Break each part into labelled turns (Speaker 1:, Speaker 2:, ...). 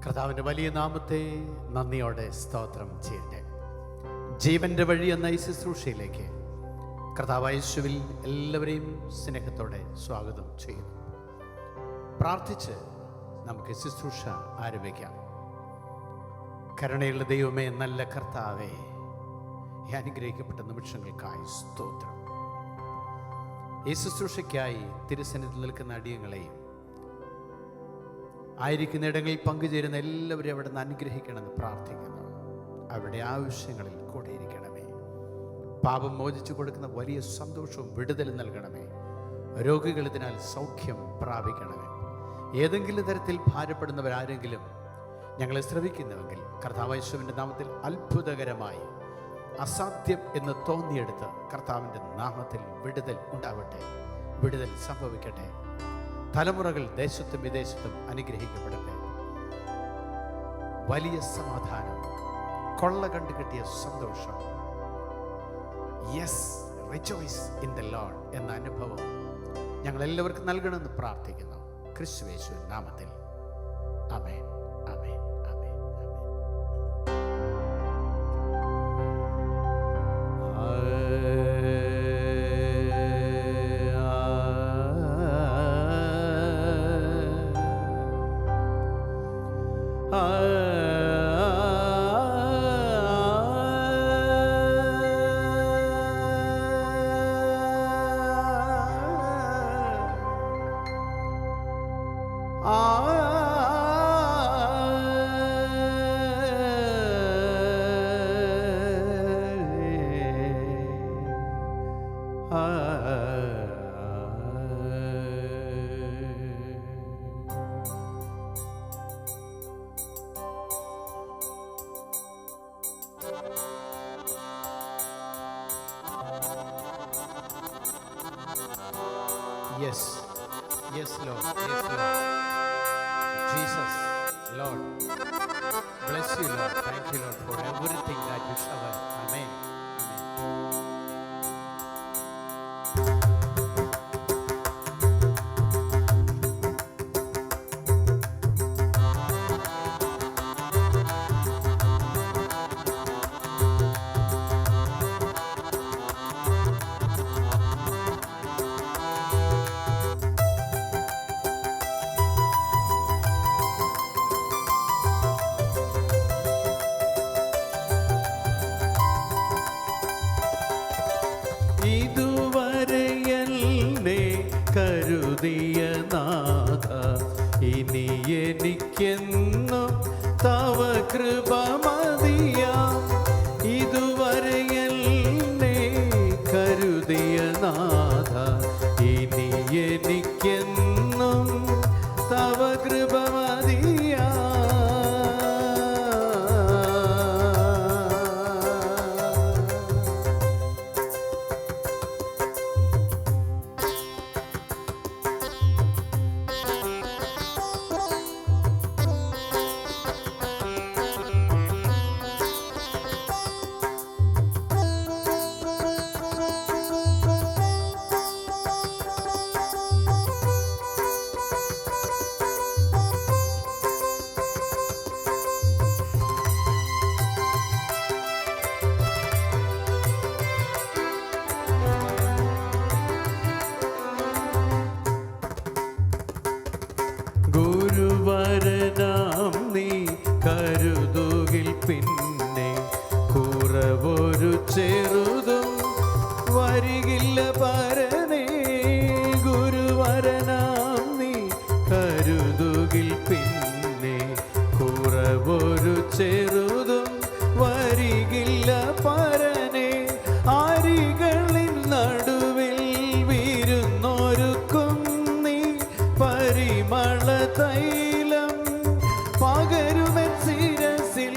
Speaker 1: കർത്താവിൻ്റെ വലിയ നാമത്തെ നന്ദിയോടെ സ്തോത്രം ചെയ്യട്ടെ. ജീവൻ്റെ വഴി എന്ന ഈ ശുശ്രൂഷയിലേക്ക് കർത്താവായ യേശുവിൽ എല്ലാവരെയും സ്നേഹത്തോടെ സ്വാഗതം ചെയ്യുന്നു. പ്രാർത്ഥിച്ച് നമുക്ക് ശുശ്രൂഷ ആരംഭിക്കാം. കരുണയുള്ള ദൈവമേ, നല്ല കർത്താവേ, ഈ അനുഗ്രഹിക്കപ്പെട്ട നിമിഷങ്ങൾക്കായി സ്തോത്രം. ഈ ശുശ്രൂഷയ്ക്കായി തിരുസന്നിധിയിൽ നിൽക്കുന്ന അടിയങ്ങളെയും ആയിരിക്കുന്ന ഇടങ്ങളിൽ പങ്കുചേരുന്ന എല്ലാവരെയും അവിടെ നിന്ന് അനുഗ്രഹിക്കണമെന്ന് പ്രാർത്ഥിക്കുന്നു. അവരുടെ ആവശ്യങ്ങളിൽ കൂടെയിരിക്കണമേ. പാപം മോചിച്ചു കൊടുക്കുന്ന വലിയ സന്തോഷവും വിടുതലും നൽകണമേ. രോഗികൾ ഇതിനാൽ സൗഖ്യം പ്രാപിക്കണമേ. ഏതെങ്കിലും തരത്തിൽ ഭാരപ്പെടുന്നവരാരെങ്കിലും ഞങ്ങളെ ശ്രവിക്കുന്നുവെങ്കിൽ കർത്താവ് യേശുവിൻ്റെ നാമത്തിൽ അത്ഭുതകരമായി അസാധ്യം എന്ന് തോന്നിയെടുത്ത് കർത്താവിൻ്റെ നാമത്തിൽ വിടുതൽ ഉണ്ടാവട്ടെ, വിടുതൽ സംഭവിക്കട്ടെ. തലമുറകൾ ദേശത്തും വിദേശത്തും അനുഗ്രഹിക്കപ്പെടട്ടെ. വലിയ സമാധാനം, കൊള്ള കണ്ടു കിട്ടിയ സന്തോഷം, yes rejoice in the Lord എന്ന അനുഭവം ഞങ്ങൾ എല്ലാവർക്കും നൽകണമെന്ന് പ്രാർത്ഥിക്കുന്നു. ക്രിസ്തുയേശുവിൻ നാമത്തിൽ ആമേൻ, ആമേൻ, ആമേൻ, Yes, yes, Lord, yes, Lord. Jesus, Lord, bless you, Lord. Thank you, Lord, for everything that you shower. Amen. Amen. കരുതിയ നാഥ, ഇനി എനിക്കെന്നും തവ കൃപ മതിയാം. ഇതുവരെ എന്നെ കരുതിയ നാഥ, ഇനി എനിക്കെന്നും തവ കൃപ മതിയാം. ഗുരുവരനാം നീ കരുതുകിൽ പിന്നെ കുറവൊരു ചെറുതും വരികില്ല പരനേ. ഗുരുവരനാം നീ കരുതുകിൽ പിന്നെ കുറവൊരു ചെറുതും വരികില്ല പരനേ. ആരികളിൻ നടുവിൽ വിരുന്നൊരുക്കും നീ പരിമള തൈലം പകരുമെൻ ശിരസിൽ.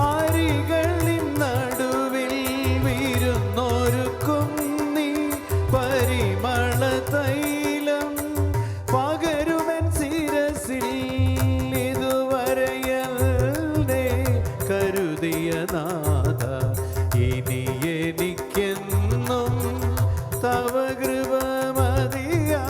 Speaker 1: ആരികളിൻ നടുവിൽ വിരുന്നൊരുക്കും നീ പരിമള തൈലം പകരുമെൻ ശിരസിൽ. ഇതുവരെ എന്നെ കരുതിയ നാഥ, ഇനി എനിക്കെന്നും തവ കൃപ മതിയാ.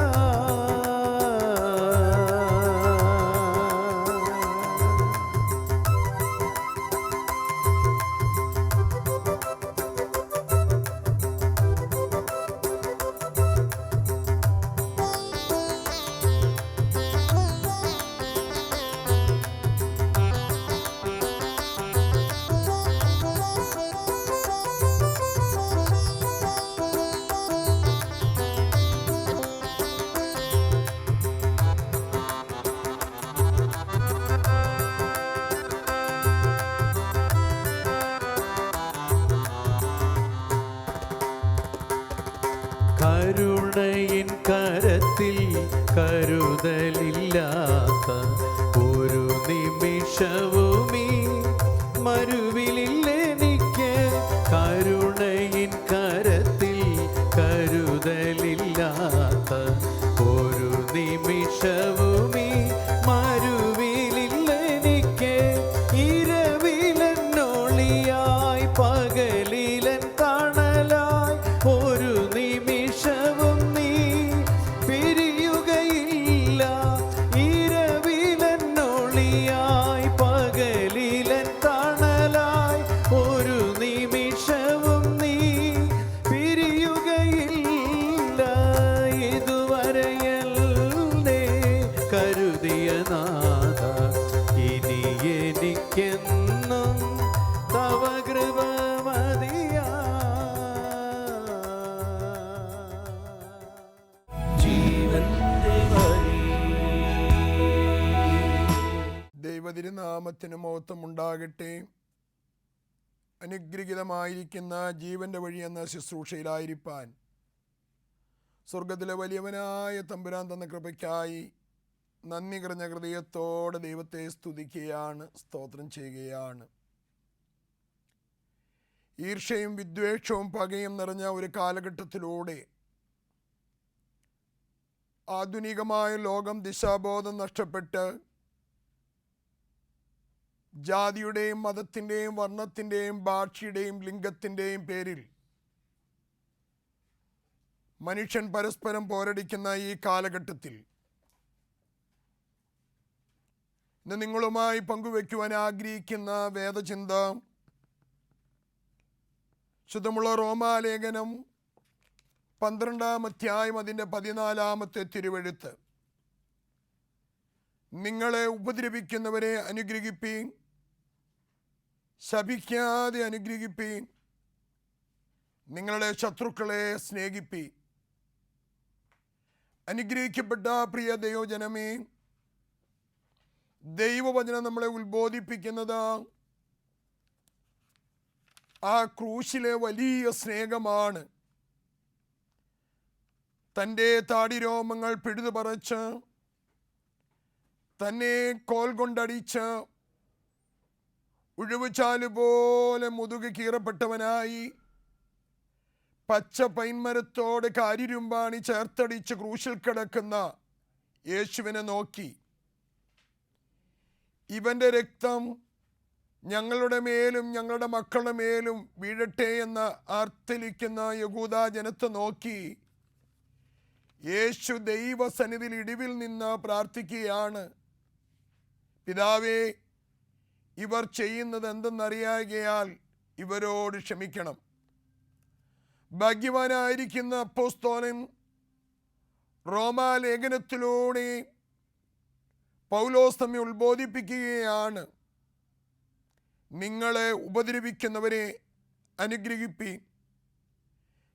Speaker 1: കരുതലില്ലാത്ത ഒരു നിമിഷവുമീ മരുവിലെനിക്ക് കരുണയിൻ കരത്തിൽ കരുതലില്ലാത്ത ഒരു നിമിഷവുമീ മരുവിലെനിക്ക് ഇരവിലെന്നൊളിയായി പകലിലൻ തണലായി ഒരു നിമിഷവും നീ പിരിയുകയില്ല ഇരവിലെന്നൊളിയായി പകലിലൻ തണലായി ഒരു നിമിഷവും നീ പിരിയുകയില്ല ഇതുവരെയല്ലേ കരുതിയ നാഥ ഇനി എനിക്കെന്നും തവ കൃപ മതിയാ ജീവന്റെ വഴി
Speaker 2: ദൈവതിരുനാമത്തിന് മഹത്വം ഉണ്ടാകട്ടെ. അനുഗ്രഹീതമായിരിക്കുന്ന ജീവന്റെ വഴി എന്ന ശുശ്രൂഷയിലായിരിക്കാൻ സ്വർഗത്തിലെ വലിയവനായ തമ്പുരാൻ തന്ന കൃപയ്ക്കായി നന്ദി നിറഞ്ഞ ഹൃദയത്തോടെ ദൈവത്തെ സ്തുതിക്കുകയാണ്, സ്തോത്രം ചെയ്യുകയാണ്. ഈർഷ്യയും വിദ്വേഷവും പകയും നിറഞ്ഞ ഒരു കാലഘട്ടത്തിലൂടെ ആധുനികമായ ലോകം ദിശാബോധം നഷ്ടപ്പെട്ട് ജാതിയുടെയും മതത്തിൻ്റെയും വർണ്ണത്തിൻ്റെയും ഭാഷയുടെയും ലിംഗത്തിൻ്റെയും പേരിൽ മനുഷ്യൻ പരസ്പരം പോരടിക്കുന്ന ഈ കാലഘട്ടത്തിൽ ഇന്ന് നിങ്ങളുമായി പങ്കുവയ്ക്കുവാൻ ആഗ്രഹിക്കുന്ന വേദചിന്ത ശുദ്ധമുള്ള റോമാലേഖനം 12-ാം അധ്യായം അതിൻ്റെ 14-ാമത്തെ തിരുവെഴുത്ത്. നിങ്ങളെ ഉപദ്രവിക്കുന്നവരെ അനുഗ്രഹിപ്പീൻ, ശപിക്കാതെ അനുഗ്രഹിപ്പീൻ, നിങ്ങളുടെ ശത്രുക്കളെ സ്നേഹിപ്പീൻ. അനുഗ്രഹിക്കപ്പെട്ട പ്രിയ ദൈവജനമേ, ദൈവവചനം നമ്മളെ ഉത്ബോധിപ്പിക്കുന്നത് ആ ക്രൂശിലെ വലിയ സ്നേഹമാണ്. തൻ്റെ താടിരോമങ്ങൾ പിഴുതുപറിച്ച് തന്നെ കോൽ കൊണ്ടടിച്ച് ഉഴുവുചാലുപോലെ മുതുക് കീറപ്പെട്ടവനായി പച്ച പൈൻമരത്തോട് കാരിരുമ്പാണി ചേർത്തടിച്ച് ക്രൂശിൽ കിടക്കുന്ന യേശുവിനെ നോക്കി ഇവൻ്റെ രക്തം ഞങ്ങളുടെ മേലും ഞങ്ങളുടെ മക്കളുടെ മേലും വീഴട്ടെ എന്ന് ആർത്തലിക്കുന്ന യഹൂദാ ജനത്തെ നോക്കി യേശു ദൈവസന്നിധിയിൽ ഇടിവിൽ നിന്ന് പ്രാർത്ഥിക്കുകയാണ്. പിതാവേ, ഇവർ ചെയ്യുന്നത് എന്തെന്നറിയാകയാൽ ഇവരോട് ക്ഷമിക്കണം. ഭാഗ്യവാനായിരിക്കുന്ന അപ്പോസ്തലൻ റോമാലേഖനത്തിലൂടെ പൗലോസ് നമ്മെ ഉത്ബോധിപ്പിക്കുകയാണ്. നിങ്ങളെ ഉപദ്രവിക്കുന്നവരെ അനുഗ്രഹിപ്പീൻ,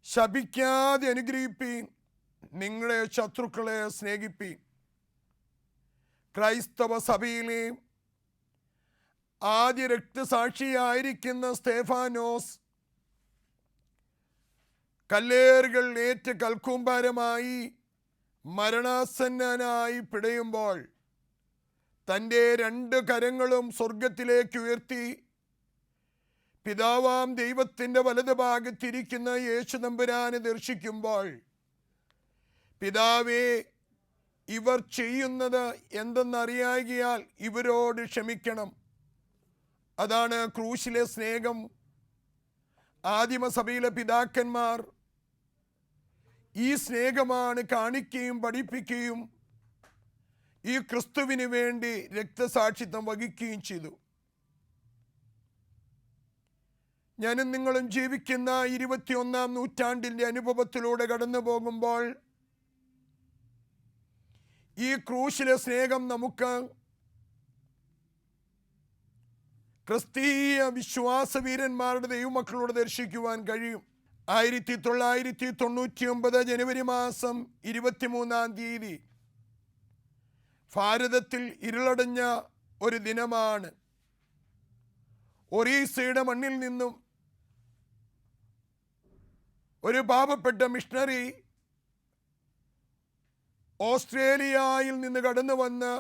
Speaker 2: ശപിക്കാതെ അനുഗ്രഹിപ്പീൻ, നിങ്ങളെ ശത്രുക്കളെ സ്നേഹിപ്പീൻ. ക്രൈസ്തവ സഭയിലെ ആദ്യ രക്തസാക്ഷിയായിരിക്കുന്ന സ്തേഫാനോസ് കല്ലേറുകൾ ഏറ്റ് കൽക്കൂമ്പാരമായി മരണാസന്നനായി പിടയുമ്പോൾ തൻ്റെ 2 കരങ്ങളും സ്വർഗത്തിലേക്ക് ഉയർത്തി പിതാവാം ദൈവത്തിൻ്റെ വലതുഭാഗത്തിരിക്കുന്ന യേശു തമ്പുരാനെ ദർശിക്കുമ്പോൾ, പിതാവേ, ഇവർ ചെയ്യുന്നത് എന്തെന്നറിയാകിയാൽ ഇവരോട് ക്ഷമിക്കണം. അതാണ് ക്രൂശിലെ സ്നേഹം. ആദിമസഭയിലെ പിതാക്കന്മാർ ഈ സ്നേഹമാണ് കാണിക്കുകയും പഠിപ്പിക്കുകയും ഈ ക്രിസ്തുവിന് വേണ്ടി രക്തസാക്ഷിത്വം വഹിക്കുകയും ചെയ്തു. ഞാനും നിങ്ങളും ജീവിക്കുന്ന 21-ാം നൂറ്റാണ്ടിൻ്റെ അനുഭവത്തിലൂടെ കടന്നു പോകുമ്പോൾ ഈ ക്രൂശിലെ സ്നേഹം നമുക്ക് ക്രിസ്തീയ വിശ്വാസവീരന്മാരുടെ ദൈവമക്കളോട് ദർശിക്കുവാൻ കഴിയും. 1999 ജനുവരി മാസം 23-ാം തീയതി ഭാരതത്തിൽ ഇരുളടഞ്ഞ ഒരു ദിനമാണ്. ഒറീസയുടെ മണ്ണിൽ നിന്നും ഒരു പാവപ്പെട്ട മിഷണറി ഓസ്ട്രേലിയയിൽ നിന്ന് കടന്നു വന്ന്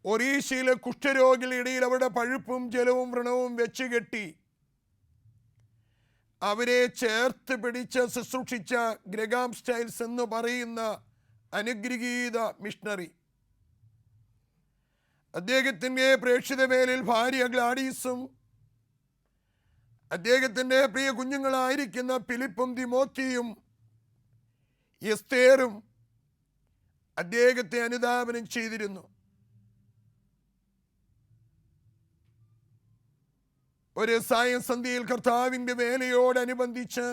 Speaker 2: ഒറീസയിലെ കുഷ്ഠരോഗികളുടെ ഇടയിൽ അവരുടെ പഴുപ്പും ജലവും വ്രണവും വെച്ച് കെട്ടി അവരെ ചേർത്ത് പിടിച്ച് ശുശ്രൂഷിച്ച ഗ്രഹാം സ്റ്റൈൽസ് എന്ന് പറയുന്ന അനുഗ്രഹീത മിഷണറി, അദ്ദേഹത്തിൻ്റെ പ്രേക്ഷിത വേലയിൽ ഭാര്യ ഗ്ലാഡീസും അദ്ദേഹത്തിൻ്റെ പ്രിയ കുഞ്ഞുങ്ങളായിരിക്കുന്ന ഫിലിപ്പും തിമോത്തിയും എസ്തേറും അദ്ദേഹത്തെ അനുധാവനം ചെയ്തിരുന്നു. ഒരു സായസന്ധ്യയിൽ കർത്താവിൻ്റെ വേലയോടനുബന്ധിച്ച്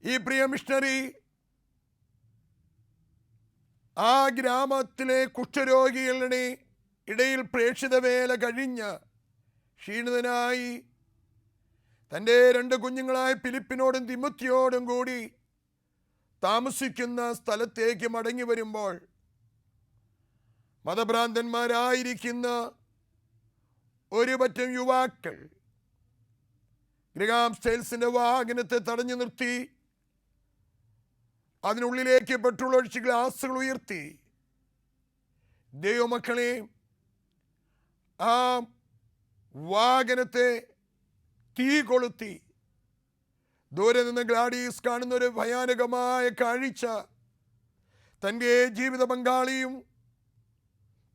Speaker 2: ഈ പ്രിയ മിഷണറി ആ ഗ്രാമത്തിലെ കുഷ്ഠരോഗികളുടെ ഇടയിൽ പ്രേക്ഷിത വേല കഴിഞ്ഞ് ക്ഷീണിതനായി തൻ്റെ 2 കുഞ്ഞുങ്ങളായ ഫിലിപ്പിനോടും തിമോത്തിയോടും കൂടി താമസിക്കുന്ന സ്ഥലത്തേക്ക് മടങ്ങി വരുമ്പോൾ മതഭ്രാന്തന്മാരായിരിക്കുന്ന ഒരു പറ്റം യുവാക്കൾ ഗ്രഹാം സ്റ്റൈൽസിന്റെ വാഹനത്തെ തടഞ്ഞു നിർത്തി അതിനുള്ളിലേക്ക് പെട്രോൾ ഒഴിച്ച് ഗ്ലാസുകൾ ഉയർത്തി ദൈവമക്കളെ ആ വാഹനത്തെ തീ കൊളുത്തി. ദൂരെ നിന്ന് ഗ്ലാഡീസ് കാണുന്ന ഒരു ഭയാനകമായ കാഴ്ച, തൻ്റെ ജീവിത പങ്കാളിയും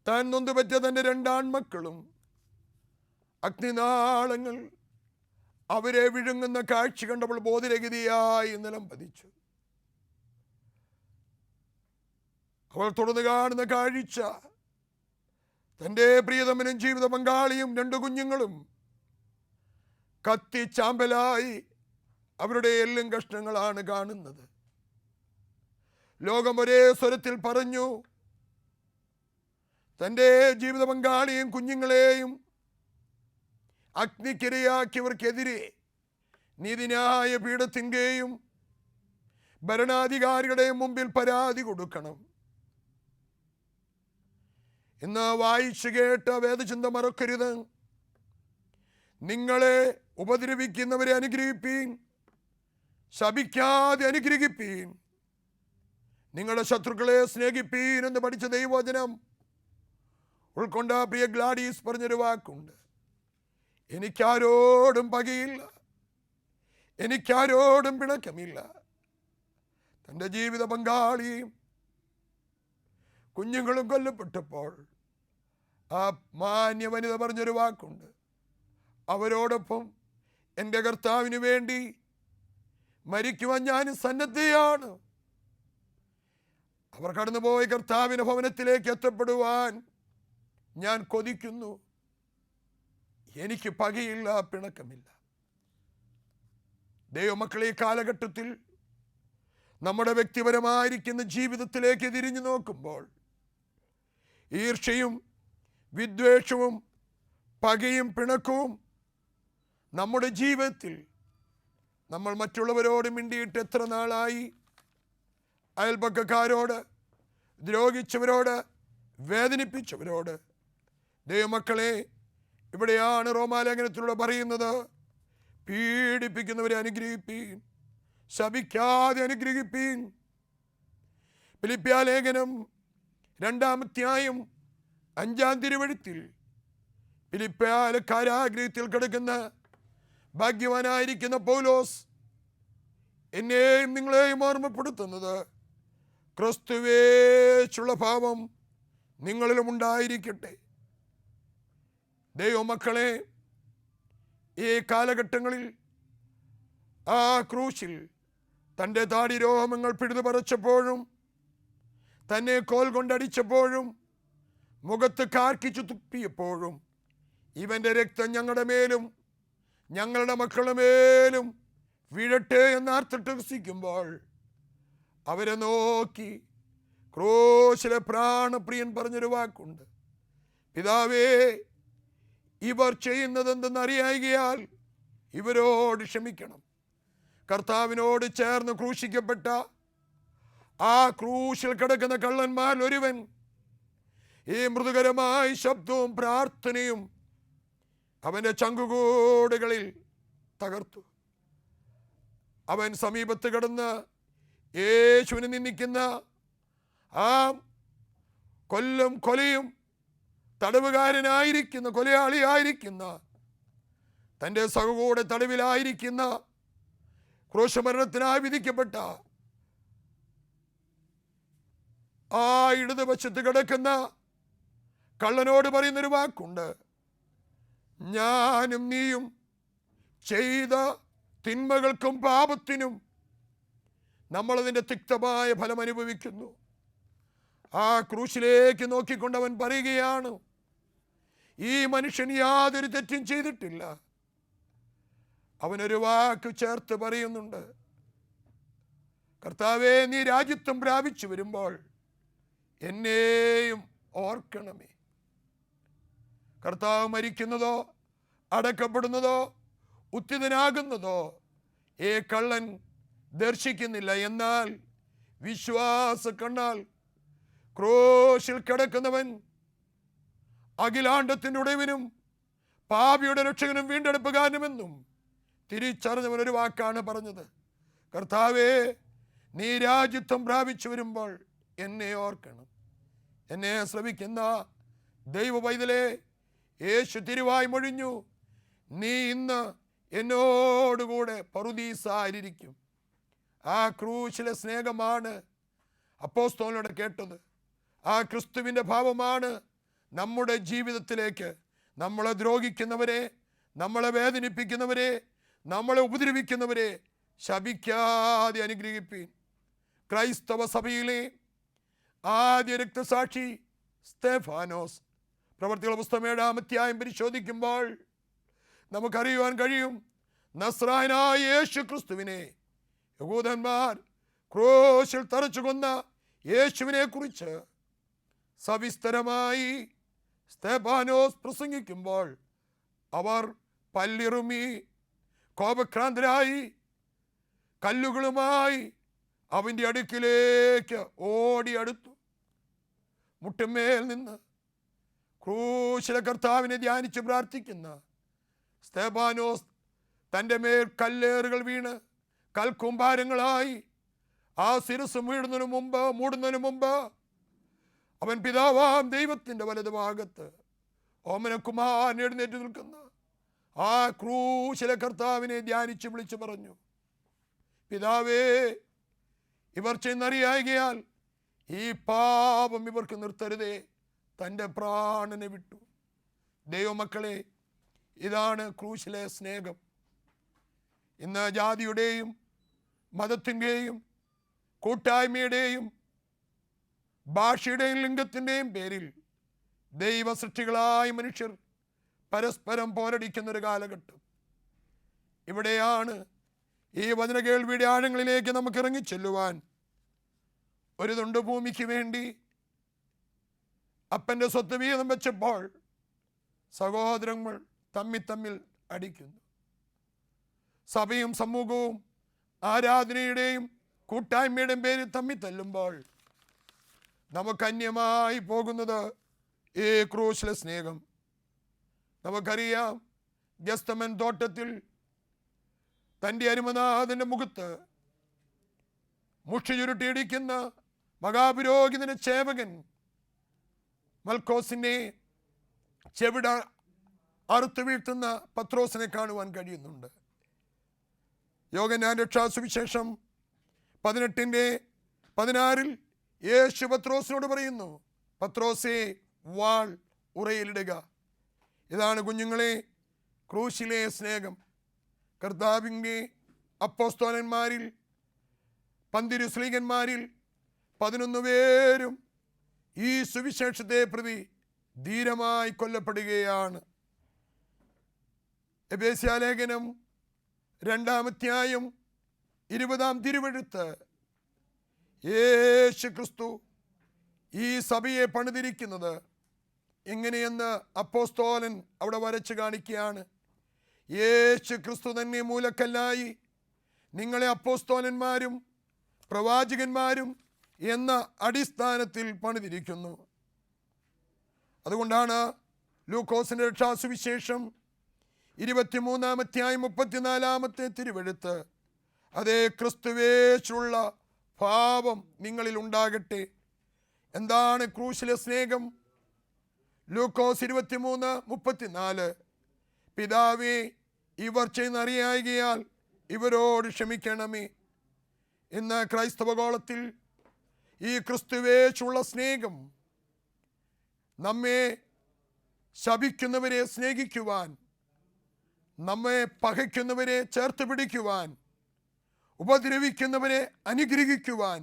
Speaker 2: താൻ നൊന്തുപറ്റ തൻ്റെ 2 ആൺമക്കളും അഗ്നിനാളങ്ങൾ അവരെ വിഴുങ്ങുന്ന കാഴ്ച കണ്ടപ്പോൾ ബോധരഹിതയായി നിലം പതിച്ചു. അവൾ തുടർന്ന് കാണുന്ന കാഴ്ച, തൻ്റെ പ്രിയതമനും ജീവിത പങ്കാളിയും 2 കുഞ്ഞുങ്ങളും കത്തിച്ചാമ്പലായി അവരുടെ എല്ലും കഷ്ണങ്ങളാണ് കാണുന്നത്. ലോകം ഒരേ സ്വരത്തിൽ പറഞ്ഞു, തൻ്റെ ജീവിത പങ്കാളിയും കുഞ്ഞുങ്ങളെയും അഗ്നിക്കിരയാക്കിയവർക്കെതിരെ നീതിന്യായ പീഠത്തിൻ്റെയും ഭരണാധികാരികളുടെയും മുമ്പിൽ പരാതി കൊടുക്കണം. ഇന്ന് വായിച്ചു കേട്ട വേദചിന്ത മറക്കരുത്. നിങ്ങളെ ഉപദ്രവിക്കുന്നവരെ അനുഗ്രഹിപ്പീൻ, ശപിക്കാതെ അനുഗ്രഹിപ്പീൻ, നിങ്ങളുടെ ശത്രുക്കളെ സ്നേഹിപ്പീൻ എന്ന് പഠിച്ച ദൈവവചനം ഉൾക്കൊണ്ട പ്രിയ ഗ്ലാഡീസ് പറഞ്ഞൊരു വാക്കുണ്ട്, എനിക്കാരോടും പകയില്ല, എനിക്കാരോടും പിണക്കമില്ല. തൻ്റെ ജീവിത പങ്കാളിയും കുഞ്ഞുങ്ങളും കൊല്ലപ്പെട്ടപ്പോൾ ആ മാന്യ വനിത പറഞ്ഞൊരു വാക്കുണ്ട്, അവരോടൊപ്പം എൻ്റെ കർത്താവിന് വേണ്ടി മരിക്കുവാൻ ഞാൻ സന്നദ്ധയാണ്. അവർ കടന്നുപോയി കർത്താവിൻ്റെ ഭവനത്തിലേക്ക് എത്തപ്പെടുവാൻ ഞാൻ കൊതിക്കുന്നു. എനിക്ക് പകയില്ല, പിണക്കമില്ല. ദൈവമക്കളെ, ഈ കാലഘട്ടത്തിൽ നമ്മുടെ വ്യക്തിപരമായിരിക്കുന്ന ജീവിതത്തിലേക്ക് തിരിഞ്ഞു നോക്കുമ്പോൾ ഈർഷ്യയും വിദ്വേഷവും പകയും പിണക്കവും നമ്മുടെ ജീവിതത്തിൽ നമ്മൾ മറ്റുള്ളവരോട് മിണ്ടിയിട്ട് എത്ര നാളായി? അയൽപക്കക്കാരോട്, ദ്രോഹിച്ചവരോട്, വേദനിപ്പിച്ചവരോട്. ദൈവമക്കളെ, ഇവിടെയാണ് റോമാലേഖനത്തിലൂടെ പറയുന്നത്, പീഡിപ്പിക്കുന്നവരെ അനുഗ്രഹിപ്പീൻ, ശപിക്കാതെ അനുഗ്രഹിപ്പീൻ. ഫിലിപ്പിയ ലേഖനം 2-ാം അധ്യായം 5-ാം തിരുവെഴുത്തിൽ ഫിലിപ്പിയ കാരാഗൃഹത്തിൽ കിടക്കുന്ന ഭാഗ്യവാനായിരിക്കുന്ന പൗലോസ് എന്നെയും നിങ്ങളെയും ഓർമ്മപ്പെടുത്തുന്നത്, ക്രിസ്തുവേശുള്ള ഭാവം നിങ്ങളിലും ഉണ്ടായിരിക്കട്ടെ. ദൈവമക്കളെ, ഈ കാലഘട്ടങ്ങളിൽ ആ ക്രൂശിൽ തൻ്റെ താടി രോമങ്ങൾ പിഴുതു പറിച്ചപ്പോഴും, തന്നെ കോൽ കൊണ്ടടിച്ചപ്പോഴും, മുഖത്ത് കാർക്കിച്ചു തുപ്പിയപ്പോഴും, ഇവൻ്റെ രക്തം ഞങ്ങളുടെ മേലും ഞങ്ങളുടെ മക്കളുടെ മേലും വീഴട്ടെ എന്നാർത്തിട്ട് രസിക്കുമ്പോൾ അവരെ നോക്കി ക്രൂശിലെ പ്രാണപ്രിയൻ പറഞ്ഞൊരു വാക്കുണ്ട്, പിതാവേ, ഇവർ ചെയ്യുന്നതെന്തെന്നറിയായികയാൽ ഇവരോട് ക്ഷമിക്കണം. കർത്താവിനോട് ചേർന്ന് ക്രൂശിക്കപ്പെട്ട ആ ക്രൂശിൽ കിടക്കുന്ന കള്ളന്മാരിൽ ഒരുവൻ ഈ മൃദുകരമായ ശബ്ദവും പ്രാർത്ഥനയും അവൻ്റെ ചങ്കുകൂടുകളിൽ തകർത്തു. അവൻ സമീപത്ത് കിടന്ന് യേശുവിനെ നിന്ദിക്കുന്ന ആ കൊലയും തടവുകാരനായിരിക്കുന്ന കൊലയാളിയായിരിക്കുന്ന തൻ്റെ സഹകൂടെ തടവിലായിരിക്കുന്ന ക്രൂശമരണത്തിനായി വിധിക്കപ്പെട്ട ആ ഇടതുവശത്ത് കിടക്കുന്ന കള്ളനോട് പറയുന്നൊരു വാക്കുണ്ട്, ഞാനും നീയും ചെയ്ത തിന്മകൾക്കും പാപത്തിനും നമ്മളതിൻ്റെ തിക്തമായ ഫലം അനുഭവിക്കുന്നു. ആ ക്രൂശിലേക്ക് നോക്കിക്കൊണ്ടവൻ പറയുകയാണ്, ഈ മനുഷ്യൻ യാതൊരു തെറ്റും ചെയ്തിട്ടില്ല. അവനൊരു വാക്ക് ചേർത്ത് പറയുന്നുണ്ട്, കർത്താവേ, നീ രാജ്യത്വം പ്രാപിച്ചു വരുമ്പോൾ എന്നെയും ഓർക്കണമേ. കർത്താവ് മരിക്കുന്നതോ അടക്കപ്പെടുന്നതോ ഉത്തിതനാകുന്നതോ കള്ളൻ ദർശിക്കുന്നില്ല. എന്നാൽ വിശ്വാസ കണ്ണാൽ ക്രൂശിൽ കിടക്കുന്നവൻ അഖിലാണ്ടത്തിൻ്റെ ഉടയവനും പാപിയുടെ രക്ഷകനും വീണ്ടെടുപ്പുകാരനുമെന്നും തിരിച്ചറിഞ്ഞവനൊരു വാക്കാണ് പറഞ്ഞത്, കർത്താവേ, നീ രാജ്യത്വം പ്രാപിച്ചു വരുമ്പോൾ എന്നെ ഓർക്കണം. എന്നെ ശ്രവിക്കുന്ന ദൈവ പൈതലേ, യേശു തിരുവായി മൊഴിഞ്ഞു, നീ ഇന്ന് എന്നോടുകൂടെ പറുദീസായിരിക്കും. ആ ക്രൂശിലെ സ്നേഹമാണ് അപ്പോസ്തലനോട് കേട്ടത്. ആ ക്രിസ്തുവിൻ്റെ ഭാവമാണ് നമ്മുടെ ജീവിതത്തിലേക്ക് നമ്മളെ ദ്രോഹിക്കുന്നവരെ, നമ്മളെ വേദനിപ്പിക്കുന്നവരെ, നമ്മളെ ഉപദ്രവിക്കുന്നവരെ ശപിക്കാതെ അനുഗ്രഹിപ്പീൻ. ക്രൈസ്തവ സഭയിലെ ആദ്യ രക്തസാക്ഷി സ്തെഫാനോസ് പ്രവർത്തികളുടെ പുസ്തകം 7-ാം അധ്യായം പരിശോധിക്കുമ്പോൾ നമുക്കറിയുവാൻ കഴിയും, നസ്രായനായ യേശു ക്രിസ്തുവിനെ യഹൂദന്മാർ ക്രൂശിൽ തറച്ചു കൊന്ന യേശുവിനെ കുറിച്ച് സവിസ്തരമായി സ്തെഫാനോസ് പ്രസംഗിക്കുമ്പോൾ അവർ പല്ലിറുമി കോപക്രാന്തരായി കല്ലുകളുമായി അവൻ്റെ അടുക്കിലേക്ക് ഓടിയടുത്തു. മുട്ടുമേൽ നിന്ന് ക്രൂശിലെ കർത്താവിനെ ധ്യാനിച്ച് പ്രാർത്ഥിക്കുന്ന സ്തെഫാനോസ് തൻ്റെ മേൽ കല്ലേറുകൾ വീണ് കൽക്കുംഭാരങ്ങളായി ആ ശിരസ് മൂടുന്നതിന് മുമ്പ് അവൻ പിതാവാം ദൈവത്തിൻ്റെ വലതുഭാഗത്ത് ഓമനകുമാരൻ എഴുന്നേറ്റ് നിൽക്കുന്ന ആ ക്രൂശിലെ കർത്താവിനെ ധ്യാനിച്ച് വിളിച്ചു പറഞ്ഞു, പിതാവേ, ഇവർ ചെന്നറിയായികയാൽ ഈ പാപം ഇവർക്ക് നിർത്തരുതേ. തൻ്റെ പ്രാണനെ വിട്ടു. ദൈവമക്കളെ, ഇതാണ് ക്രൂശിലെ സ്നേഹം. ഇന്ന് ജാതിയുടെയും മതത്തിൻ്റെയും കൂട്ടായ്മയുടെയും ഭാഷയുടെയും ലിംഗത്തിൻ്റെയും പേരിൽ ദൈവ സൃഷ്ടികളായ മനുഷ്യർ പരസ്പരം പോരടിക്കുന്നൊരു കാലഘട്ടം. ഇവിടെയാണ് ഈ വചന കേൾവിയുടെ ആഴങ്ങളിലേക്ക് നമുക്ക് ഇറങ്ങിച്ചെല്ലുവാൻ. ഒരു തുണ്ട് ഭൂമിക്ക് വേണ്ടി അപ്പൻ്റെ സ്വത്ത് വീതം വെച്ചപ്പോൾ സഹോദരങ്ങൾ തമ്മിൽ അടിക്കുന്നു. സഭയും സമൂഹവും ആരാധനയുടെയും കൂട്ടായ്മയുടെയും പേരിൽ തല്ലുമ്പോൾ നമുക്ക് അന്യമായി പോകുന്നത് ഈ ക്രൂശിലെ സ്നേഹം. നമുക്കറിയാം, ഗെത്സമൻ തോട്ടത്തിൽ തൻ്റെ അരുമനാഥൻ്റെ മുഖത്ത് മുഷ്ടി ചുരുട്ടിയിടിക്കുന്ന മഹാപുരോഹിതന്റെ സേവകൻ മൽക്കോസിനെ ചെവിട അറുത്തു വീഴ്ത്തുന്ന പത്രോസിനെ കാണുവാൻ കഴിയുന്നുണ്ട്. യോഹന്നാൻ രക്ഷാസുവിശേഷം 18:16 യേശു പത്രോസിനോട് പറയുന്നു, പത്രോസേ, വാൾ ഉറയിലിടുക. ഇതാണ് കുഞ്ഞുങ്ങളെ ക്രൂശിലെ സ്നേഹം. കർത്താവിൻ്റെ അപ്പോസ്തലന്മാരിൽ 12 ശ്ലീഹന്മാരിൽ 11 പേരും ഈ സുവിശേഷത്തെ പ്രതി ധീരമായി കൊല്ലപ്പെടുകയാണ്. എഫേസ്യലേഖനം 2-ാം അധ്യായം 20-ാം തിരുവെഴുത്ത്, യേശു ക്രിസ്തു ഈ സഭയെ പണിതിരിക്കുന്നത് എങ്ങനെയെന്ന് അപ്പോസ്തലൻ അവിടെ വരച്ച് കാണിക്കുകയാണ്. യേശു ക്രിസ്തു തന്നെ മൂലക്കല്ലായി നിങ്ങളെ അപ്പോസ്തലന്മാരും പ്രവാചകന്മാരും എന്ന അടിസ്ഥാനത്തിൽ പണിതിരിക്കുന്നു. അതുകൊണ്ടാണ് ലൂക്കോസിന്റെ രക്ഷാസുവിശേഷം 23-ാം അധ്യായം 34-ാമത്തെ തിരുവെഴുത്ത്, അതേ ക്രിസ്തുവേശുള്ള ഭാവം നിങ്ങളിൽ ഉണ്ടാകട്ടെ. എന്താണ് ക്രൂശിലെ സ്നേഹം? ലൂക്കോസ് 23:34. പിതാവേ, ഇവർ ചെയ്യുന്നറിയായികയാൽ ഇവരോട് ക്ഷമിക്കണമേ. ഇന്ന് ക്രൈസ്തവ ഗോളത്തിൽ ഈ ക്രിസ്തുവേശുള്ള സ്നേഹം നമ്മെ ശപിക്കുന്നവരെ സ്നേഹിക്കുവാൻ, നമ്മെ പകയ്ക്കുന്നവരെ ചേർത്ത് പിടിക്കുവാൻ, ഉപദ്രവിക്കുന്നവരെ അനുഗ്രഹിക്കുവാൻ,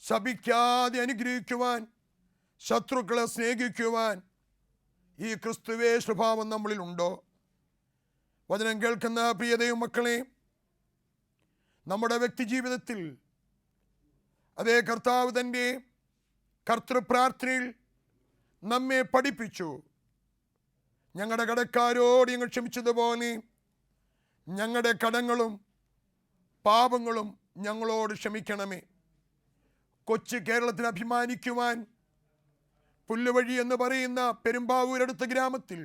Speaker 2: ശപിക്കാതെ അനുഗ്രഹിക്കുവാൻ, ശത്രുക്കളെ സ്നേഹിക്കുവാൻ ഈ ക്രിസ്തുവേ സ്വഭാവം നമ്മളിൽ ഉണ്ടോ? വചനം കേൾക്കുന്ന പ്രിയ ദൈവമക്കളെ, നമ്മുടെ വ്യക്തി ജീവിതത്തിൽ അതേ കർത്താവ് തൻ്റെ കർത്തൃപ്രാർത്ഥനയിൽ നമ്മെ പഠിപ്പിച്ചു. ഞങ്ങളുടെ കടക്കാരോട് ഞങ്ങൾ ക്ഷമിച്ചതുപോലെ ഞങ്ങളുടെ കടങ്ങളും പാപങ്ങളും ഞങ്ങളോട് ക്ഷമിക്കണമേ. കൊച്ചു കേരളത്തിൽ അഭിമാനിക്കുവാൻ പുല്ലുവഴി എന്ന് പറയുന്ന പെരുമ്പാവൂരടുത്ത ഗ്രാമത്തിൽ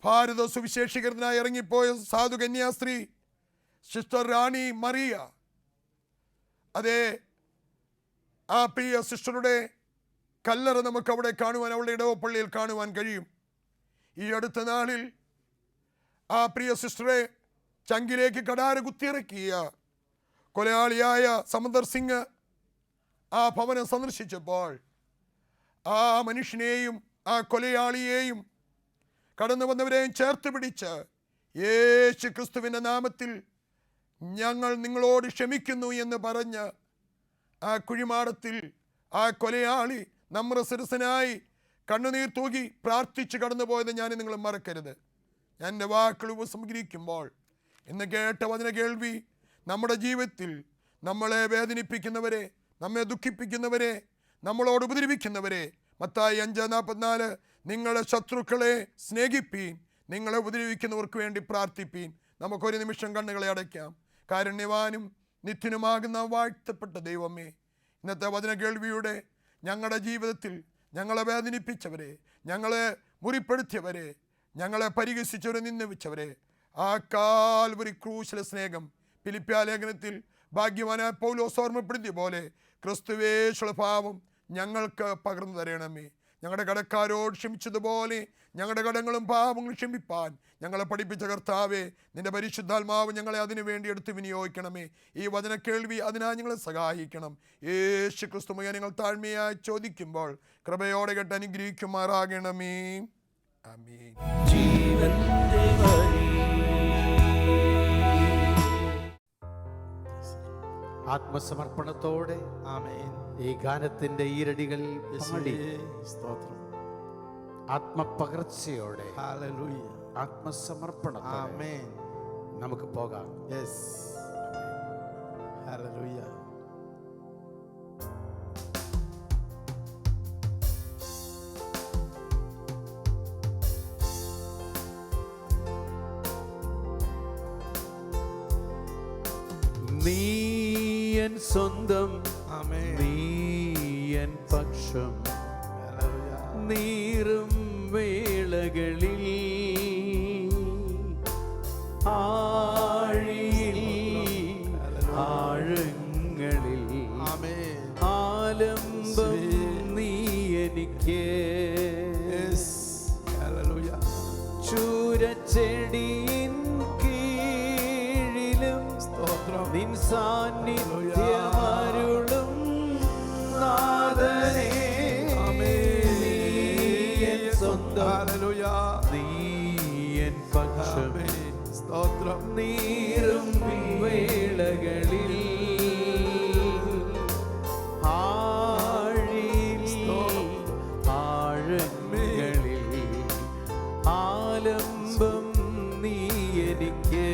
Speaker 2: ഭാരത സുവിശേഷീകരണത്തിനായി ഇറങ്ങിപ്പോയ സാധു കന്യാസ്ത്രീ സിസ്റ്റർ റാണി മറിയ, അതേ ആ പ്രിയ സിസ്റ്ററുടെ കല്ലറ നമുക്ക് അവിടെ കാണുവാൻ, അവളുടെ ഇടവപ്പള്ളിയിൽ കാണുവാൻ കഴിയും. ഈ അടുത്ത നാളിൽ ആ പ്രിയ സിസ്റ്ററെ ചങ്കിലേക്ക് കടാര കുത്തിയിറക്കിയ കൊലയാളിയായ സമന്ദർ സിംഗ് ആ ഭവനം സന്ദർശിച്ചപ്പോൾ ആ മനുഷ്യനെയും ആ കൊലയാളിയെയും കടന്നു വന്നവരെയും ചേർത്ത് പിടിച്ച് യേശു ക്രിസ്തുവിൻ്റെ നാമത്തിൽ ഞങ്ങൾ നിങ്ങളോട് ക്ഷമിക്കുന്നു എന്ന് പറഞ്ഞ് ആ കുഴിമാടത്തിൽ ആ കൊലയാളി നമ്രസരസനായി കണ്ണുനീർ തൂകി പ്രാർത്ഥിച്ച് കടന്നുപോയത് ഞാൻ നിങ്ങൾ മറക്കരുത്. ഞാൻ എൻ്റെ വാക്കുകൾ ഉപസംഹരിക്കുമ്പോൾ ഇന്ന് കേട്ട വചന കേൾവി നമ്മുടെ ജീവിതത്തിൽ നമ്മളെ വേദനിപ്പിക്കുന്നവരെ, നമ്മെ ദുഃഖിപ്പിക്കുന്നവരെ, നമ്മളോട് ഉപദ്രവിക്കുന്നവരെ, മത്തായി 5:44, നിങ്ങളുടെ ശത്രുക്കളെ സ്നേഹിപ്പീൻ, നിങ്ങളെ ഉപദ്രവിക്കുന്നവർക്ക് വേണ്ടി പ്രാർത്ഥിപ്പീൻ. നമുക്കൊരു നിമിഷം കണ്ണുകളെ അടയ്ക്കാം. കാരുണ്യവാനും നിത്യനുമാകുന്ന വാഴ്ത്തപ്പെട്ട ദൈവമേ, ഇന്നത്തെ വചന കേൾവിയുടെ ഞങ്ങളുടെ ജീവിതത്തിൽ ഞങ്ങളെ വേദനിപ്പിച്ചവരെ, ഞങ്ങളെ മുറിപ്പെടുത്തിയവരെ, ഞങ്ങളെ പരിഹസിച്ചവരെ, നിന്ദിച്ചവരെ, ആ കാൽവരി ക്രൂശിലെ സ്നേഹം ഫിലിപ്പിയ ലേഖനത്തിൽ ഭാഗ്യവാനായ പൗലോസ് ഓർമ്മപ്പെടുത്തിയ പോലെ ക്രിസ്തുവേശുള്ള ഭാവം ഞങ്ങൾക്ക് പകർന്നു തരണമേ. ഞങ്ങളുടെ കടക്കാരോട് ക്ഷമിച്ചതുപോലെ ഞങ്ങളുടെ കടങ്ങളും പാപങ്ങളും ക്ഷമിപ്പാൻ ഞങ്ങളെ പഠിപ്പിച്ച കർത്താവേ, നിന്റെ പരിശുദ്ധാത്മാവ് ഞങ്ങളെ അതിനു വേണ്ടി എടുത്ത് വിനിയോഗിക്കണമേ. ഈ വചന കേൾവി അതിനായി ഞങ്ങളെ സഹായിക്കണം. യേശു ക്രിസ്തുമേ ഞങ്ങൾ താഴ്മയായി ചോദിക്കുമ്പോൾ കൃപയോടെ കേട്ട് അനുഗ്രഹിക്കുമാറാകണമേ. ആമേൻ.
Speaker 1: ആത്മസമർപ്പണത്തോടെ ആമേൻ ഈ ഗാനത്തിന്റെ ഈരടികൾ പാടി
Speaker 3: സ്തോത്രം.
Speaker 1: ആത്മപകർച്ചയോടെ
Speaker 3: ഹല്ലേലൂയ.
Speaker 1: ആത്മസമർപ്പണത്തോടെ
Speaker 3: ആമേൻ.
Speaker 1: നമുക്ക് പോകാം.
Speaker 3: യെസ്. ഹല്ലേലൂയ.
Speaker 1: നീയൻ സ്വന്തം,
Speaker 3: ആമേൻ.
Speaker 1: നീയൻ പക്ഷം,
Speaker 3: ഹല്ലേലൂയ.
Speaker 1: നീറും വേളകളിൽ ആഴിയിൽ ആഴങ്ങളിൽ
Speaker 3: ആമേൻ.
Speaker 1: ആലംബം നീ എനിക്ക്.
Speaker 3: യെസ്. ഹല്ലേലൂയ.
Speaker 1: ചൂരച്ചെടിയിൻ കീഴിലും
Speaker 3: സ്തോത്രം.
Speaker 1: നിൻ സാന്നിധ്യമരുളും നാഥനേ. നീയൻ സ്വന്തം,
Speaker 3: ഹല്ലേലൂയ.
Speaker 1: നീയൻ പക്ഷം,
Speaker 3: ആമേൻ. സ്തോത്രം.
Speaker 1: നീറും വേളകളിൽ ആഴിയിൽ ആഴങ്ങളിൽ ആലംബം നീ എനിക്ക്.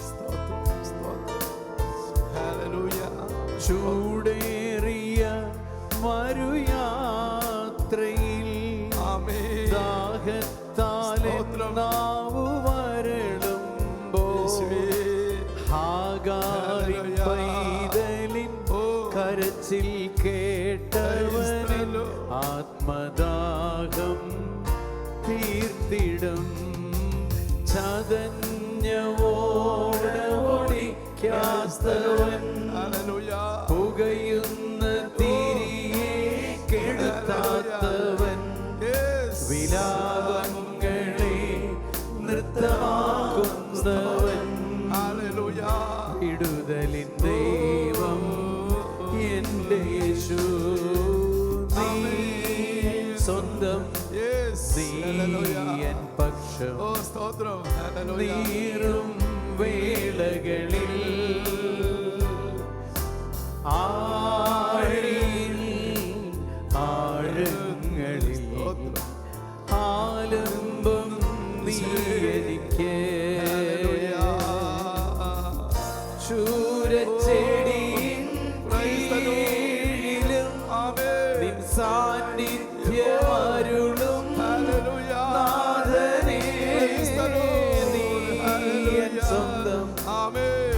Speaker 3: സ്തോത്രം. സ്തോത്രം. ഹല്ലേലൂയ.
Speaker 1: ചൂടേറിയ മരുയാത്രയിൽ
Speaker 3: ആമേൻ.
Speaker 1: ദാഹത്താലെ
Speaker 3: സ്തോത്രം.
Speaker 1: നാവു വരളുമ്പോൾ
Speaker 3: യേശുവേ.
Speaker 1: ഹാഗാരിൻ
Speaker 3: ഹല്ലേലൂയ.
Speaker 1: പൈതലിൻ
Speaker 3: ഓ.
Speaker 1: കരച്ചിൽ കേട്ടവനിൽ
Speaker 3: ക്രൈസ്തലോ.
Speaker 1: ആത്മദാഹം തീർത്തിടും ചതൻ ദഹിക്കാത്തവൻ
Speaker 3: Hallelujah.
Speaker 1: പുകയുന്ന തിരിയെ കെടുത്താത്തവൻ
Speaker 3: Yes.
Speaker 1: വിലാപങ്ങളെ നൃത്തമാക്കുന്നവൻ
Speaker 3: Hallelujah.
Speaker 1: വിടുതലിൻ ദൈവം എന്റെ യേശു നീ സ്വന്തം
Speaker 3: Yes.
Speaker 1: നീ
Speaker 3: Hallelujah.
Speaker 1: എൻ പക്ഷം
Speaker 3: Oh, സ്തോത്രം. Hallelujah.
Speaker 1: നീറും വേളകളിൽ ആഴിയിൽ ആഴങ്ങളിൽ ആലംബം നീ എനിക്ക് ചൂരച്ചെടിയിൻ കീഴിലും നിൻ സാന്നിധ്യമരുളും നാഥനേ നീ എൻ സ്വന്തം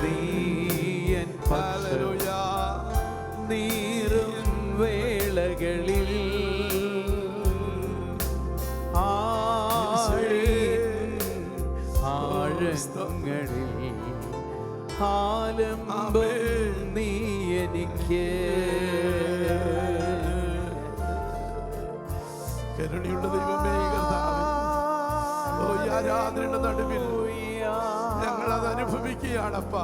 Speaker 1: നീ എൻ പക്ഷം നീറും വേളകളിൽ ആഴങ്ങളിൽ ആലംബം നീ എനിക്ക്
Speaker 3: കരുണയുള്ള ദൈവമേ കർത്താവേ, ഓ ഈ ആരാധനയുടെ നടുവിൽ ഞങ്ങളത് അനുഭവിക്കുകയാണപ്പാ.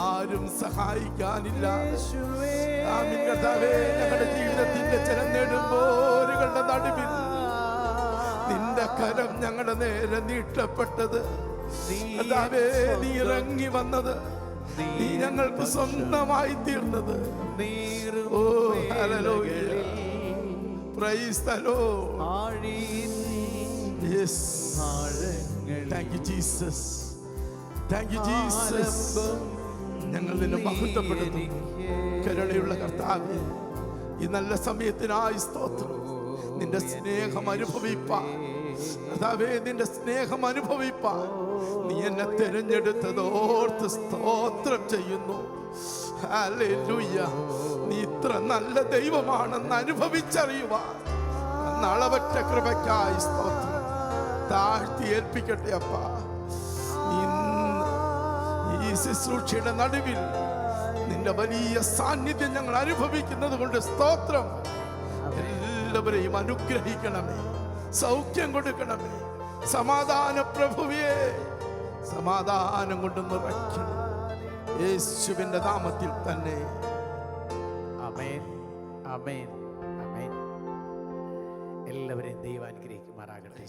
Speaker 3: ആരും സഹായിക്കാനില്ല. ആമീൻ കർത്താവേ, ഞങ്ങളുടെ ജീവിതത്തിന്റെ ചില നെടുമ്പോരുകളുടെ നടുവിൽ നിന്റെ കരം ഞങ്ങളുടെ നേരെ നീട്ടപ്പെട്ടത്. കർത്താവേ, നീ ഇറങ്ങി വന്നത്, നീ ഞങ്ങൾക്ക് സ്വന്തമായി തീർന്നത്. ഓ hallelujah. Praise the Lord. Yes. Thank you, Jesus. Thank you, Jesus. ഞങ്ങൾ നിന്നെ മഹത്വപ്പെടുന്നു. കരുണയുള്ള കർത്താവേ, ഈ നല്ല സമയത്തിനായി സ്തോത്രം. നിന്റെ സ്നേഹം അനുഭവിപ്പാൻ കർത്താവേ, നിന്റെ സ്നേഹം അനുഭവിപ്പാൻ നീ എന്നെ തിരഞ്ഞെടുത്തത് ഓർത്ത് സ്തോത്രം ചെയ്യുന്നു. ഹല്ലേലൂയ. നീ ഇത്ര നല്ല ദൈവമാണെന്ന് അനുഭവിച്ചറിയുവാൻ അളവറ്റ കൃപയ്ക്കായി സ്തോത്രം. താഴ്ത്തി ഏൽപ്പിക്കട്ടെ അപ്പാ. ഈ ശുശ്രൂഷയുടെ നടുവിൽ നിന്റെ വലിയ സാന്നിധ്യം ഞങ്ങൾ അനുഭവിക്കുന്നത് കൊണ്ട് സ്തോത്രം. എല്ലാവരെയും അനുഗ്രഹിക്കണമേ, സൗഖ്യം കൊടുക്കണമേ. സമാധാന പ്രഭുവേ, സമാധാനം കൊണ്ട് നിറയ്ക്കണം യേശുവിന്റെ നാമത്തിൽ തന്നെ.
Speaker 1: ആമേൻ, ആമേൻ, ആമേൻ. എല്ലാവരെയും ദൈവം അനുഗ്രഹിക്കുമാറാകട്ടെ.